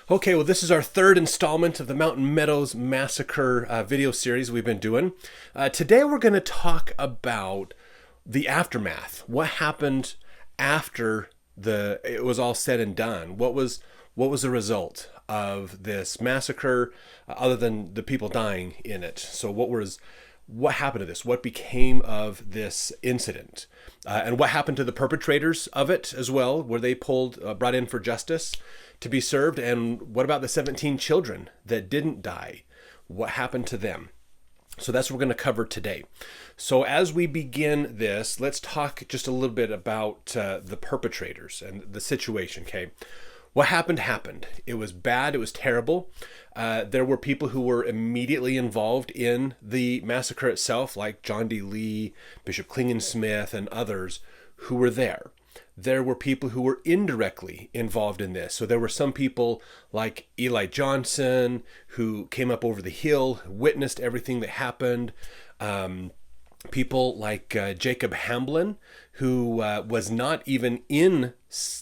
Okay, well, this is our third installment of the Mountain Meadows Massacre video series we've been doing. Today we're going to talk about the aftermath. What happened after it was all said and done? What was the result of this massacre, other than the people dying in it? So what happened to this? What became of this incident? And what happened to the perpetrators of it as well? Were they brought in for justice to be served? And what about the 17 children that didn't die? What happened to them? So that's what we're going to cover today. So as we begin this, let's talk just a little bit about the perpetrators and the situation, okay? What happened. It was bad. It was terrible. There were people who were immediately involved in the massacre itself, like John D. Lee, Bishop Klingensmith, and others who were there. There were people who were indirectly involved in this. So there were some people like Eli Johnson who came up over the hill, witnessed everything that happened. People like Jacob Hamblin, who was not even in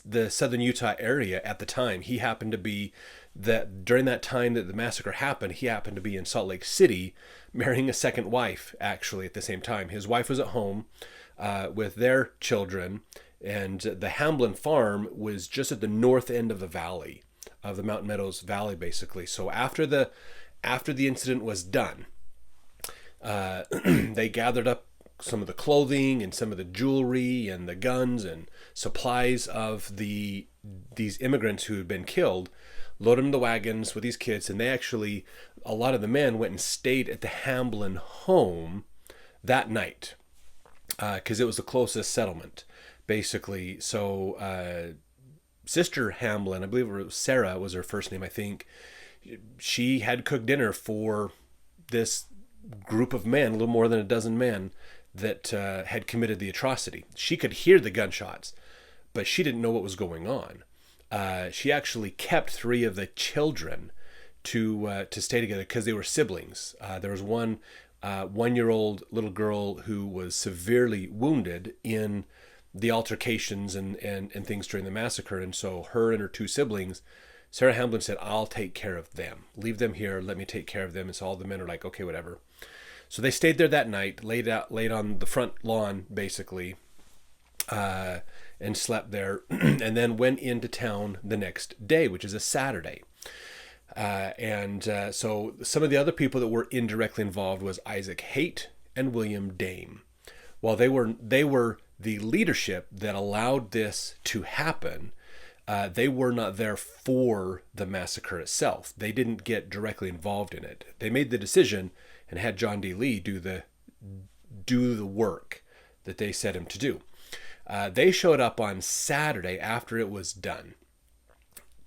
the southern Utah area at the time. He happened to be during that time that the massacre happened, he happened to be in Salt Lake City, marrying a second wife, actually, at the same time. His wife was at home with their children, and the Hamblin farm was just at the north end of the valley, of the Mountain Meadows Valley, basically. So after the incident was done, they gathered up some of the clothing and some of the jewelry and the guns and supplies of these immigrants who had been killed, loaded them in the wagons with these kids, and a lot of the men went and stayed at the Hamblin home that night because it was the closest settlement, basically. So Sister Hamblin, I believe it was Sarah was her first name, I think, she had cooked dinner for this group of men, a little more than a dozen men, that had committed the atrocity. She could hear the gunshots, but she didn't know what was going on. She actually kept 3 of the children to stay together because they were siblings. There was one 1-year-old little girl who was severely wounded in the altercations and things during the massacre, and so her and her 2 siblings, Sarah Hamblin said, "I'll take care of them. Leave them here. Let me take care of them." And so all the men are like, "Okay, whatever." So they stayed there that night, laid on the front lawn, basically, and slept there, and then went into town the next day, which is a Saturday. So some of the other people that were indirectly involved was Isaac Haight and William Dame. While they were the leadership that allowed this to happen, they were not there for the massacre itself. They didn't get directly involved in it. They made the decision and had John D. Lee do the work that they set him to do. They showed up on Saturday after it was done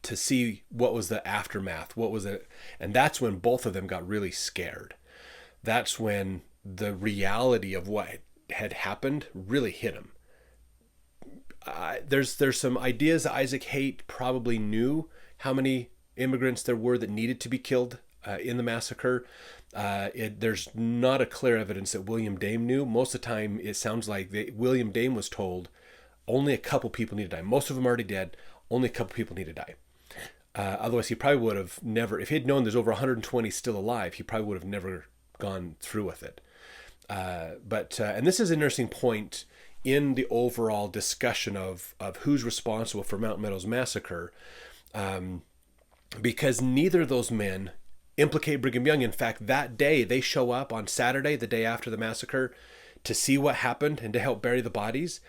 to see what was the aftermath, what was it, and that's when both of them got really scared. That's when the reality of what had happened really hit them. There's some ideas that Isaac Haight probably knew how many immigrants there were that needed to be killed in the massacre. There's not a clear evidence that William Dame knew. Most of the time, it sounds like William Dame was told only a couple people need to die. Most of them are already dead. Only a couple people need to die. Otherwise, he probably would have never, if he'd known there's over 120 still alive, he probably would have never gone through with it. And this is an interesting point in the overall discussion of who's responsible for Mountain Meadows Massacre, because neither of those men implicate Brigham Young. In fact, that day they show up on Saturday, the day after the massacre, to see what happened and to help bury the bodies.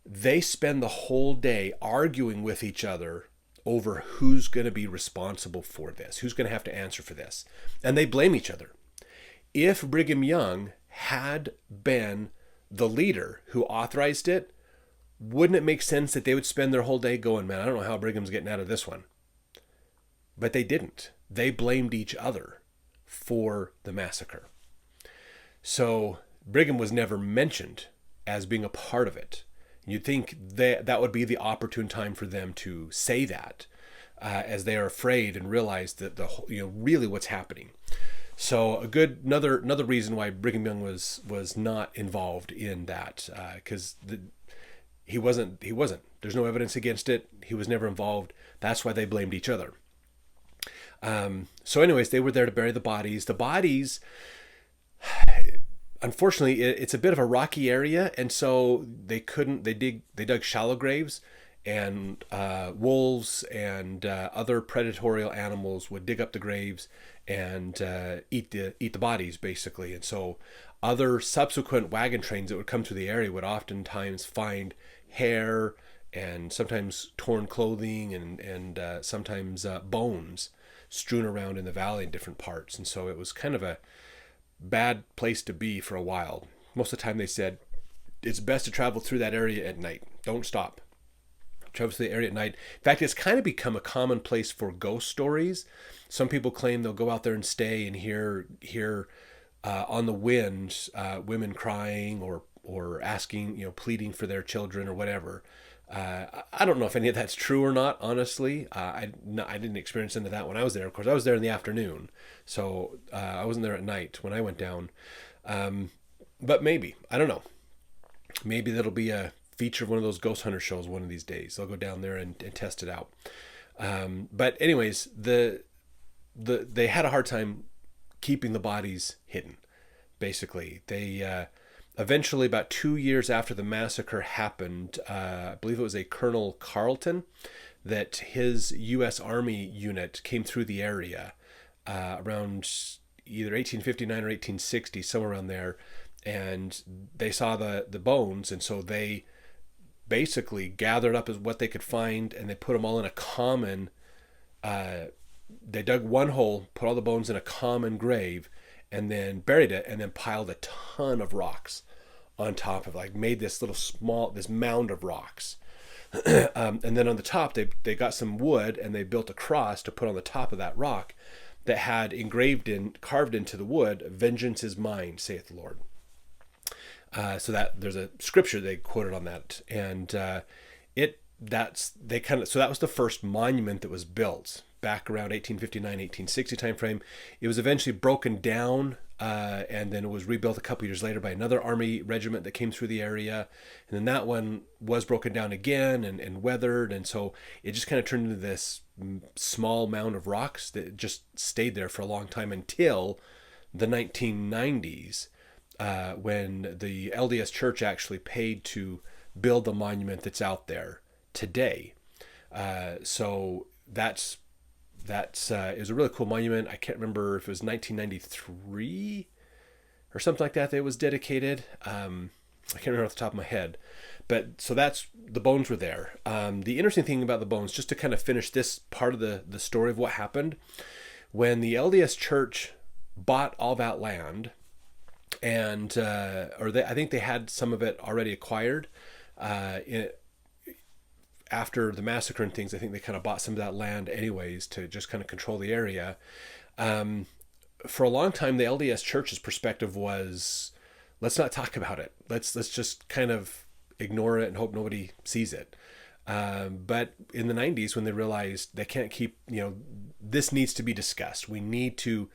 They spend the whole day arguing with each other over who's going to be responsible for this, who's going to have to answer for this. And they blame each other. If Brigham Young had been the leader who authorized it, wouldn't it make sense that they would spend their whole day going, "Man, I don't know how Brigham's getting out of this one"? But they didn't. They blamed each other for the massacre. So Brigham was never mentioned as being a part of it. You'd think that would be the opportune time for them to say that, as they are afraid and realize that really what's happening. So another reason why Brigham Young was not involved in that, because he wasn't. There's no evidence against it. He was never involved. That's why they blamed each other. So anyways, they were there to bury the bodies. The bodies, unfortunately, it's a bit of a rocky area, and so they couldn't. They dug shallow graves, and wolves and other predatory animals would dig up the graves and eat the bodies basically. And so other subsequent wagon trains that would come through the area would oftentimes find hair and sometimes torn clothing and sometimes bones strewn around in the valley in different parts. And so it was kind of a bad place to be for a while. Most of the time they said it's best to travel through that area at night. Don't stop. Travel through the area at night. In fact, it's kind of become a common place for ghost stories. Some people claim they'll go out there and stay and hear on the wind women crying or asking, pleading for their children or whatever. I don't know if any of that's true or not, honestly. I didn't experience any of that when I was there. Of course, I was there in the afternoon, so I wasn't there at night when I went down. But maybe, I don't know. Maybe that'll be a feature of one of those ghost hunter shows one of these days. They'll go down there and test it out. But anyways, they had a hard time keeping the bodies hidden. Basically, they eventually, about 2 years after the massacre happened, I believe it was a Colonel Carleton, that his U.S. Army unit came through the area around either 1859 or 1860, somewhere around there, and they saw the bones, and so they basically gathered up as what they could find, and they put them all in a common. They dug one hole, put all the bones in a common grave, and then buried it, and then piled a ton of rocks on top of it, like made this this mound of rocks. And then on the top, they got some wood, and they built a cross to put on the top of that rock that had carved into the wood, "Vengeance is mine, saith the Lord." So that there's a scripture they quoted on that, and that was the first monument that was built back around 1859, 1860 timeframe. It was eventually broken down, and then it was rebuilt a couple years later by another army regiment that came through the area, and then that one was broken down again and weathered, and so it just kind of turned into this small mound of rocks that just stayed there for a long time until the 1990s. When the LDS Church actually paid to build the monument that's out there today. So that is a really cool monument. I can't remember if it was 1993 or something like that it was dedicated. I can't remember off the top of my head. But so the bones were there. The interesting thing about the bones, just to kind of finish this part of the story of what happened, when the LDS Church bought all that land, and I think they had some of it already acquired after the massacre and things. I think they kind of bought some of that land anyways to just kind of control the area. For a long time, the LDS Church's perspective was, let's not talk about it. Let's just kind of ignore it and hope nobody sees it. But in the 90s, when they realized they can't keep, this needs to be discussed. We need to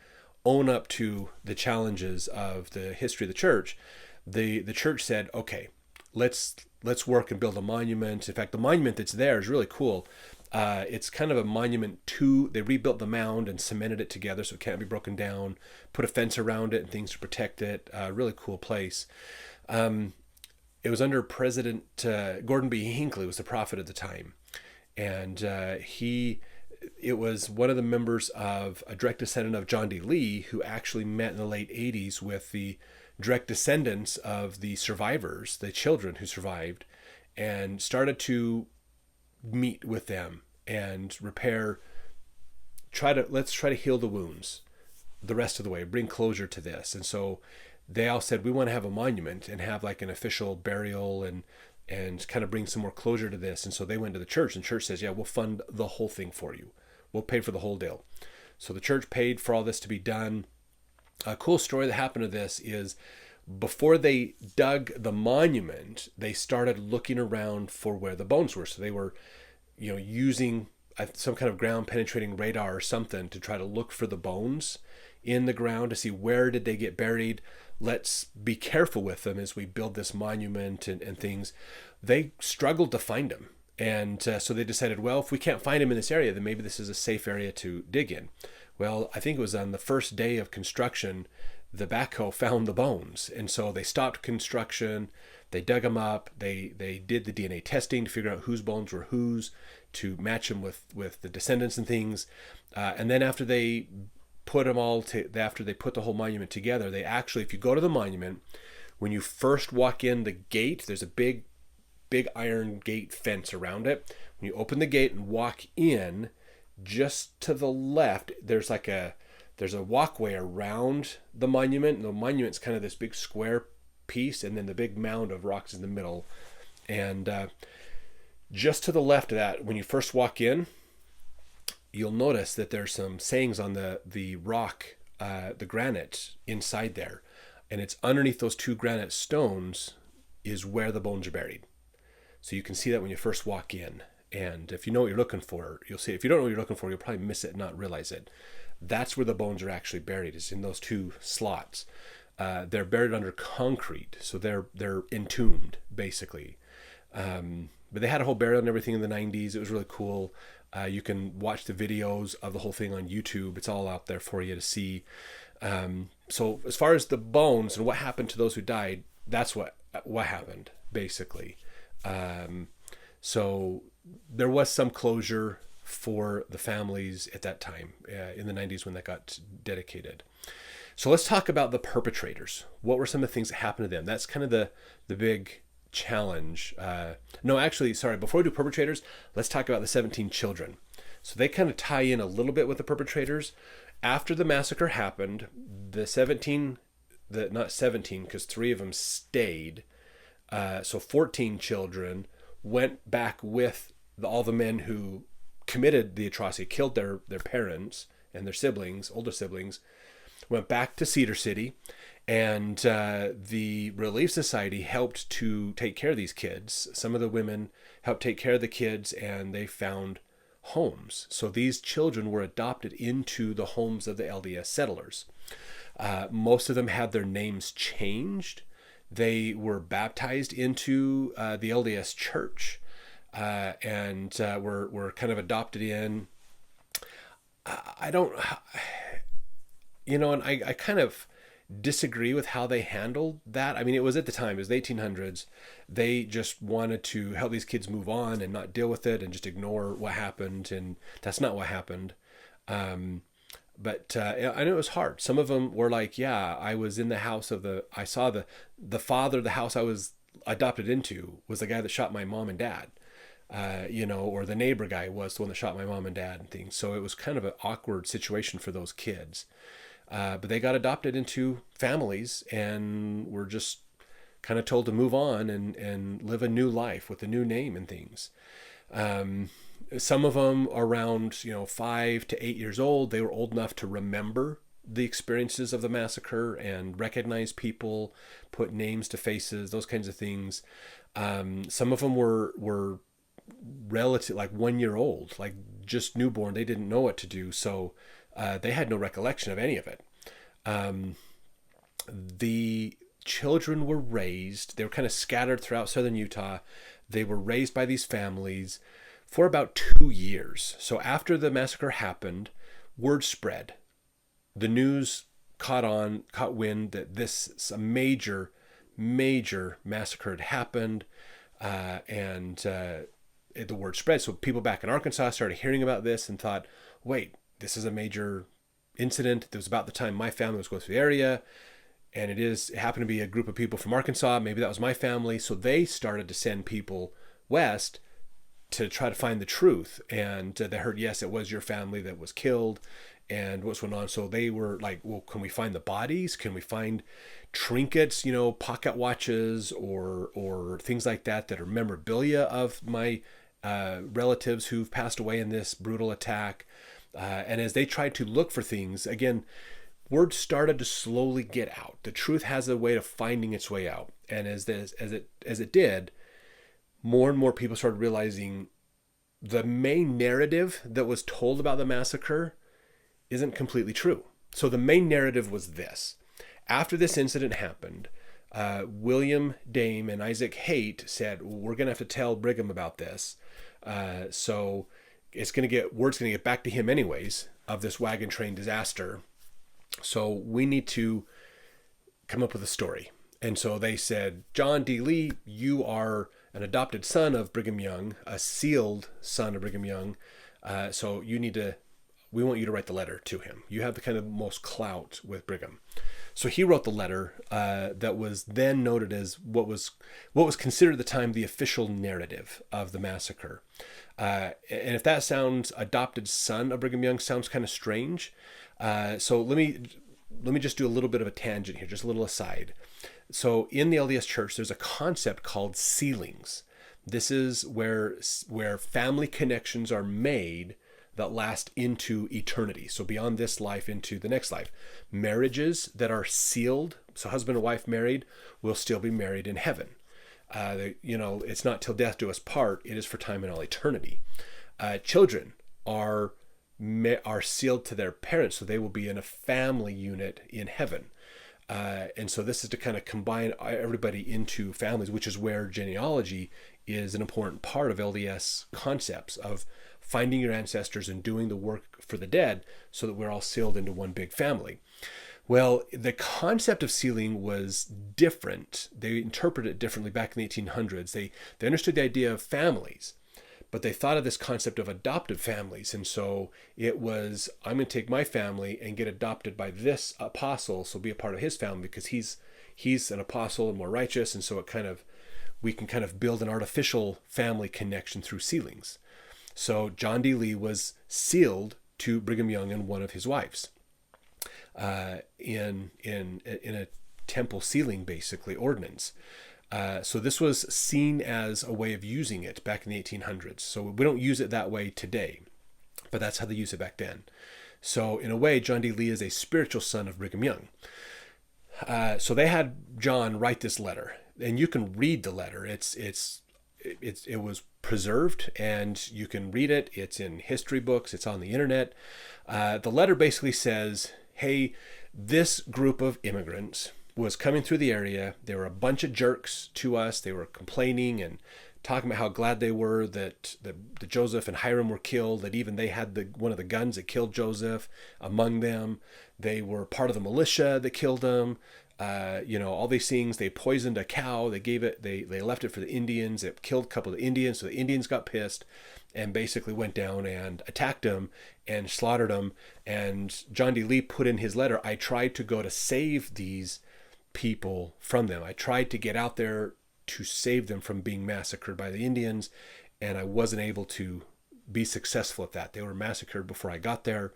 own up to the challenges of the history of the church. The church said, okay, let's work and build a monument. In fact, the monument that's there is really cool. It's kind of a monument they rebuilt the mound and cemented it together so it can't be broken down, put a fence around it and things to protect it. Really cool place. It was under President Gordon B. Hinckley, was the prophet at the time. And it was one of the members of a direct descendant of John D. Lee, who actually met in the late 80s with the direct descendants of the survivors, the children who survived, and started to meet with them and let's try to heal the wounds the rest of the way, bring closure to this. And so they all said, we want to have a monument and have like an official burial and kind of bring some more closure to this. And so they went to the church, and the church says, yeah, we'll fund the whole thing for you. We'll pay for the whole deal. So the church paid for all this to be done. A cool story that happened to this is before they dug the monument, they started looking around for where the bones were. So they were, using some kind of ground penetrating radar or something to try to look for the bones in the ground to see where did they get buried. Let's be careful with them as we build this monument and things. They struggled to find them. And so they decided, well, if we can't find them in this area, then maybe this is a safe area to dig in. Well, I think it was on the first day of construction, the backhoe found the bones. And so they stopped construction. They dug them up. They did the DNA testing to figure out whose bones were whose, to match them with the descendants and things. And then after they put them all after they put the whole monument together, they actually, if you go to the monument, when you first walk in the gate, there's a big iron gate fence around it. When you open the gate and walk in, just to the left, there's a walkway around the monument. And the monument's kind of this big square piece, and then the big mound of rocks in the middle. And just to the left of that, when you first walk in, you'll notice that there's some sayings on the rock, the granite inside there. And it's underneath those two granite stones is where the bones are buried. So you can see that when you first walk in. And if you know what you're looking for, you'll see it. If you don't know what you're looking for, you'll probably miss it and not realize it. That's where the bones are actually buried, is in those two slots. They're buried under concrete, so they're entombed, basically. But they had a whole burial and everything in the 90s. It was really cool. You can watch the videos of the whole thing on YouTube. It's all out there for you to see. So as far as the bones and what happened to those who died, that's what happened, basically. So there was some closure for the families at that time, in the 90s, when that got dedicated. So let's talk about the perpetrators. What were some of the things that happened to them? That's kind of the big challenge. Before we do perpetrators, let's talk about the 17 children. So they kind of tie in a little bit with the perpetrators. After the massacre happened, not 17, because 3 of them stayed. So 14 children went back with all the men who committed the atrocity, killed their parents and their siblings, older siblings, went back to Cedar City, and the Relief Society helped to take care of these kids. Some of the women helped take care of the kids, and they found homes. So these children were adopted into the homes of the LDS settlers. Most of them had their names changed. They were baptized into the LDS church, and were kind of adopted in. And I kind of disagree with how they handled that. I mean, it was at the time, it was the 1800s. They just wanted to help these kids move on and not deal with it and just ignore what happened. And that's not what happened. But I know it was hard. Some of them were like, yeah, I was in the house I saw the father of the house I was adopted into was the guy that shot my mom and dad, or the neighbor guy was the one that shot my mom and dad and things. So it was kind of an awkward situation for those kids. But they got adopted into families and were just kind of told to move on and live a new life with a new name and things. Some of them around, 5 to 8 years old, they were old enough to remember the experiences of the massacre and recognize people, put names to faces, those kinds of things. Some of them were relative, like 1 year old, like just newborn. They didn't know what to do. So they had no recollection of any of it. The children were raised, they were kind of scattered throughout southern Utah. They were raised by these families for about 2 years. So after the massacre happened, word spread. The news caught wind that a major massacre had happened, and the word spread. So people back in Arkansas started hearing about this and thought, wait, this is a major incident. It was about the time my family was going through the area, and it happened to be a group of people from Arkansas. Maybe that was my family. So they started to send people west to try to find the truth. And they heard, yes, it was your family that was killed and what's going on. So they were like, well, can we find the bodies? Can we find trinkets, pocket watches or things like that are memorabilia of my relatives who've passed away in this brutal attack? And as they tried to look for things, again, word started to slowly get out. The truth has a way of finding its way out. And as it did, more and more people started realizing the main narrative that was told about the massacre isn't completely true. So the main narrative was this. After this incident happened, William Dame and Isaac Haight said, we're going to have to tell Brigham about this. So word's going to get back to him anyways of this wagon train disaster. So we need to come up with a story. And so they said, John D. Lee, you are an adopted son of Brigham Young, a sealed son of Brigham Young. So we want you to write the letter to him. You have the kind of most clout with Brigham. So he wrote the letter that was then noted as what was considered at the time the official narrative of the massacre. And if that sounds, adopted son of Brigham Young, sounds kind of strange. So let me just do a little bit of a tangent here, just a little aside. So in the LDS Church, there's a concept called sealings. This is where family connections are made that last into eternity. So beyond this life into the next life. Marriages that are sealed, so husband and wife married, will still be married in heaven. It's not till death do us part. It is for time and all eternity. Children are sealed to their parents, so they will be in a family unit in heaven. And so this is to kind of combine everybody into families, which is where genealogy is an important part of LDS concepts of finding your ancestors and doing the work for the dead so that we're all sealed into one big family. Well, the concept of sealing was different. They interpreted it differently back in the 1800s. They understood the idea of families, but they thought of this concept of adopted families. And so it was, I'm going to take my family and get adopted by this apostle, so be a part of his family because he's an apostle and more righteous. And so we can kind of build an artificial family connection through sealings. So John D. Lee was sealed to Brigham Young and one of his wives in a temple sealing, basically, ordinance. So this was seen as a way of using it back in the 1800s. So we don't use it that way today, but that's how they used it back then. So in a way, John D. Lee is a spiritual son of Brigham Young. So they had John write this letter, and you can read the letter. It was preserved, and you can read it. It's in history books. It's on the internet. The letter basically says, hey, this group of immigrants was coming through the area. They were a bunch of jerks to us. They were complaining and talking about how glad they were that Joseph and Hiram were killed, that even they had one of the guns that killed Joseph among them. They were part of the militia that killed him. All these things. They poisoned a cow. They left it for the Indians. It killed a couple of the Indians. So the Indians got pissed and basically went down and attacked them and slaughtered them. And John D. Lee put in his letter, I tried to go to save these people from them. I tried to get out there to save them from being massacred by the Indians, and I wasn't able to be successful at that. They were massacred before I got there,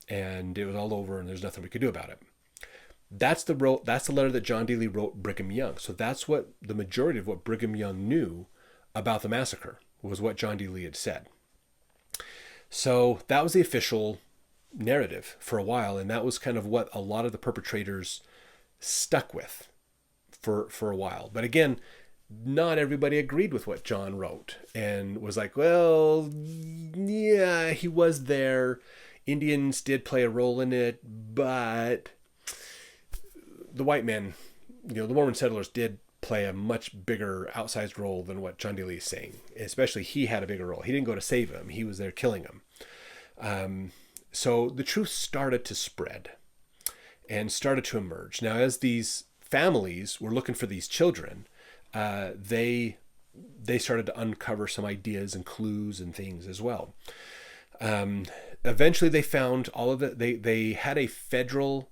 and it was all over, and there's nothing we could do about it. That's the letter that John D. Lee wrote Brigham Young. So that's what the majority of what Brigham Young knew about the massacre was what John D. Lee had said. So that was the official narrative for a while, and that was kind of what a lot of the perpetrators stuck with for a while. But again, not everybody agreed with what John wrote and was like, well, yeah, he was there. Indians did play a role in it, but the white men, the Mormon settlers did play a much bigger outsized role than what John D. Lee is saying. Especially he had a bigger role. He didn't go to save him. He was there killing him. So the truth started to spread and started to emerge. Now, as these families were looking for these children, they started to uncover some ideas and clues and things as well. Eventually, they found all of it. They had a federal,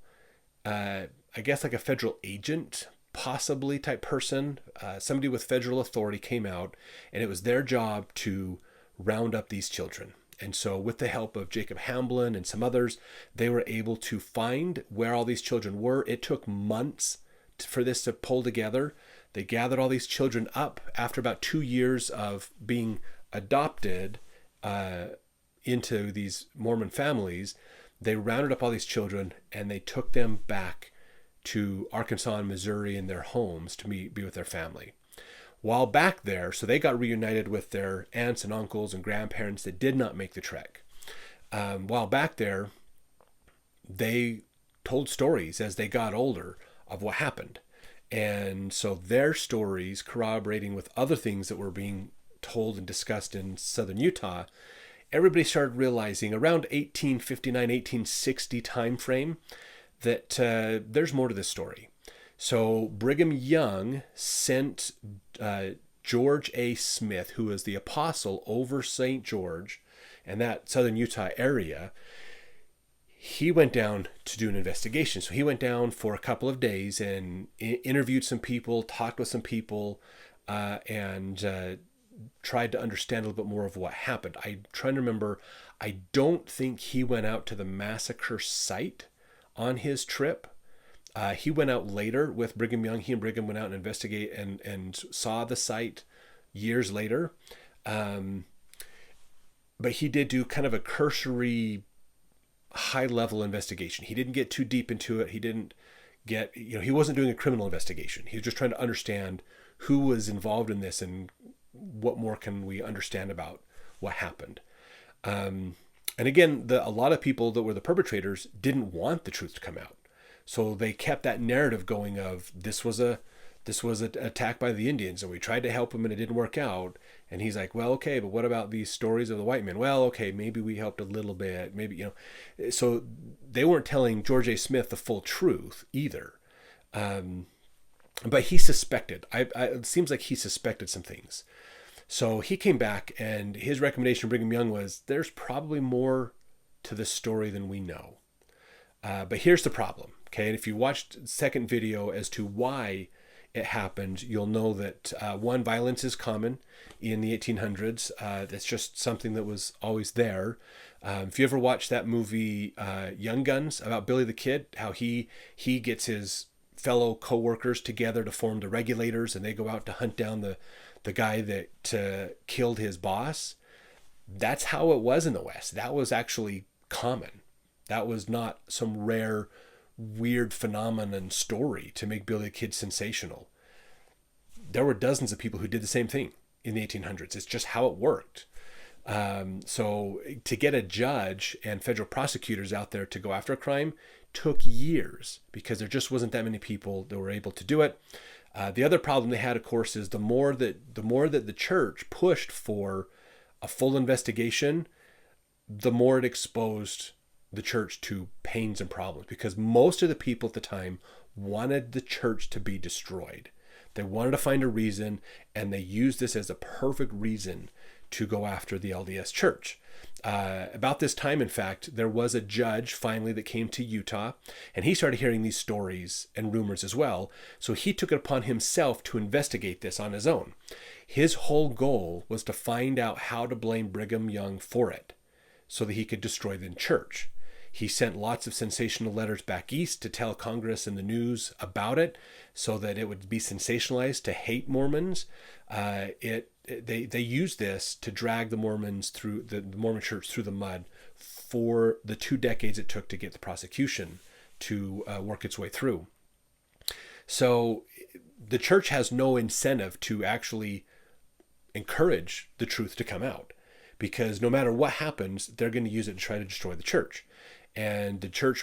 I guess like a federal agent, possibly type person. Somebody with federal authority came out, and it was their job to round up these children. And so with the help of Jacob Hamblin and some others, they were able to find where all these children were. It took months for this to pull together. They gathered all these children up after about 2 years of being adopted into these Mormon families. They rounded up all these children and they took them back to Arkansas and Missouri in their homes to be with their family. While back there, so they got reunited with their aunts and uncles and grandparents that did not make the trek. While back there, they told stories as they got older of what happened. And so their stories corroborating with other things that were being told and discussed in southern Utah, everybody started realizing around 1859, 1860 time frame that there's more to this story. So Brigham Young sent George A. Smith, who was the apostle over St. George and that southern Utah area. He went down to do an investigation. So he went down for a couple of days and interviewed some people, talked with some people, and tried to understand a little bit more of what happened. I'm trying to remember. I don't think he went out to the massacre site on his trip. He went out later with Brigham Young. He and Brigham went out and investigate and saw the site years later. But he did do kind of a cursory high-level investigation. He didn't get too deep into it. He didn't get, he wasn't doing a criminal investigation. He was just trying to understand who was involved in this and what more can we understand about what happened. And again, a lot of people that were the perpetrators didn't want the truth to come out. So they kept that narrative going of this was an attack by the Indians and we tried to help him and it didn't work out. And he's like, well, okay, but what about these stories of the white men? Well, okay, maybe we helped a little bit, maybe, so they weren't telling George A. Smith the full truth either. But he suspected, it seems like he suspected some things. So he came back and his recommendation to Brigham Young was there's probably more to this story than we know. But here's the problem. Okay. And if you watched the second video as to why it happened, you'll know that one, violence is common in the 1800s. That's just something that was always there. If you ever watched that movie Young Guns about Billy the Kid, how he gets his fellow co-workers together to form the Regulators and they go out to hunt down the guy that killed his boss. That's how it was in the West. That was actually common. That was not some rare, weird phenomenon story to make Billy the Kid sensational. There were dozens of people who did the same thing in the 1800s. It's just how it worked. So to get a judge and federal prosecutors out there to go after a crime took years because there just wasn't that many people that were able to do it. The other problem they had, of course, is the more that the church pushed for a full investigation, the more it exposed the church to pains and problems, because most of the people at the time wanted the church to be destroyed. They wanted to find a reason, and they used this as a perfect reason to go after the LDS church. About this time, in fact, there was a judge finally that came to Utah, and he started hearing these stories and rumors as well. So he took it upon himself to investigate this on his own. His whole goal was to find out how to blame Brigham Young for it so that he could destroy the church. He sent lots of sensational letters back east to tell Congress and the news about it so that it would be sensationalized to hate Mormons. They used this to drag the Mormons through the Mormon church through the mud for the 2 decades it took to get the prosecution to work its way through. So the church has no incentive to actually encourage the truth to come out, because no matter what happens, they're going to use it to try to destroy the church. And the church